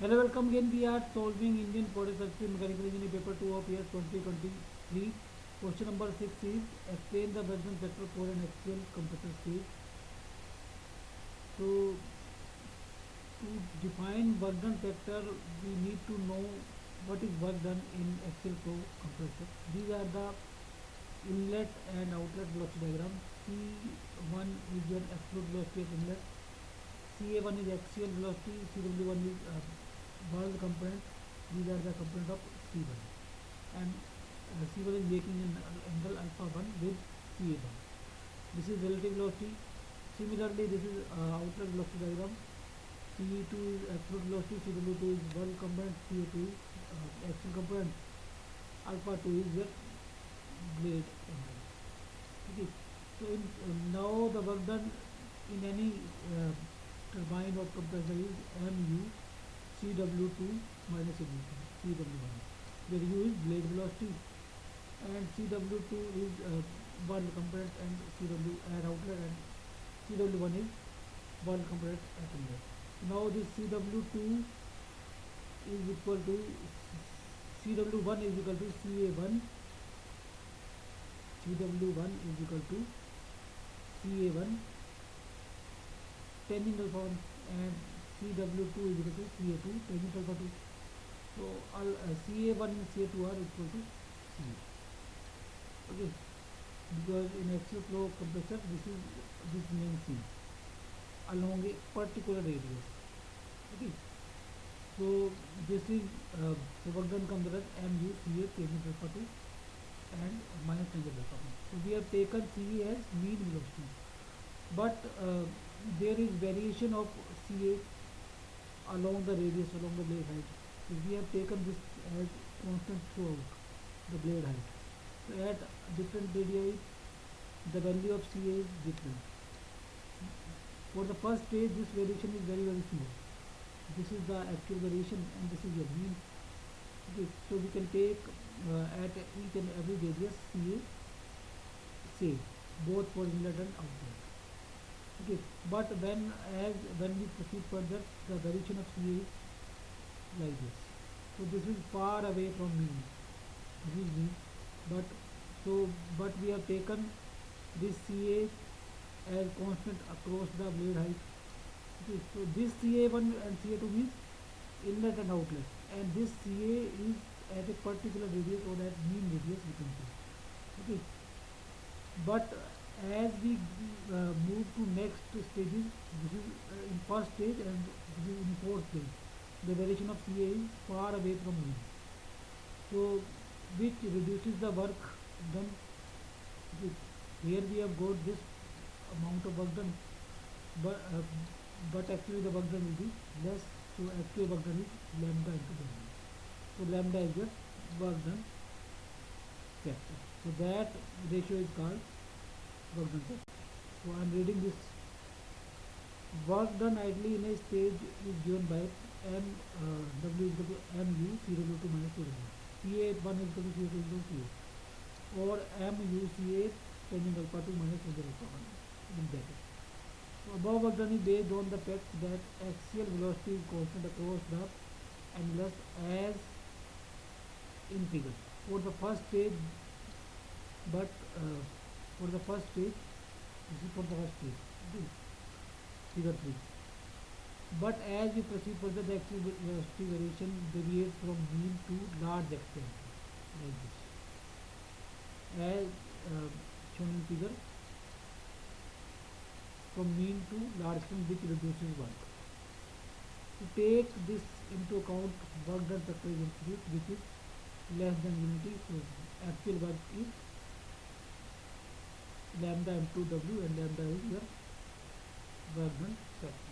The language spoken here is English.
Hello, welcome again. We are solving Indian Police History Mechanical Engineering Paper 2 of year 2023. Question number 6 is explain the Bergman vector for an axial compressor stage. So, to define work done factor, we need to know what is work done in axial flow compressor. These are the inlet and outlet velocity diagram. C1 is your absolute velocity of inlet. CA1 is axial velocity. CW1 is world component. These are the component of C1, and C1 is making an angle alpha 1 with CA1. This is relative velocity. Similarly, this is outlet velocity diagram. CE2 is absolute velocity, CW2 is world component, CA2 is axial component, alpha 2 is your blade angle. Okay, so now the work done in any turbine or compressor is mu CW2 minus CW1, where u is blade velocity and CW2 is one component and CW at outlet, and CW1 is one component at inlet. Now this CW2 is equal to CW1 is equal to CA1. CW1 is equal to CA1 tangent alpha 1, and CW2 is equal to CA2 tangent alpha 2. So all CA1 and CA2 are equal to CA. Okay, because in axial flow compressor this means C along a particular radius. Okay, so this is so work done comes as mu CA tangent alpha 2 and minus tangent alpha 1. So we have taken CA as mean velocity, but there is variation of CA along the radius, along the blade height. So we have taken this as constant throughout the blade height. So at different radii, the value of CA is different. For the first stage, this variation is very small. This is the actual variation, and this is your mean. Okay, so we can take at each and every radius CA same, both for inlet and outlet. Okay, but when we proceed further, the variation of CA is like this. So this is far away from mean. This is mean, but but we have taken this CA as constant across the blade height. Okay, so this CA1 and CA2 means inlet and outlet, and this CA is at a particular radius, or at mean radius we can say. Okay, but as we move to next stages, this is in first stage and this is in fourth stage, the variation of CA is far away from mean, so which reduces the work done. Okay, here we have got this amount of work done, but actually the work done will be less, so actual work done is lambda into W. So lambda is your work done factor. So that ratio is called work done factor. So I am reading this. Work done idly in a stage is given by M W is equal to mu CW2 minus CW. CA1 is equal to CA2 equal to CA, or mu CA tangent alpha 2 minus tangent alpha 1 in bracket. So above work done is based on the fact that axial velocity is constant across the annulus as in figure. For the first stage, but for the first stage, this is for the first stage. Okay, figure 3. But as we proceed further, the axial velocity variation deviates from mean to large extent, like this, as shown in figure, from mean to large extent, which reduces work. To take this into account, work done factor is introduced, which is less than unity. So actual work is lambda m2 W, and lambda is your work done factor.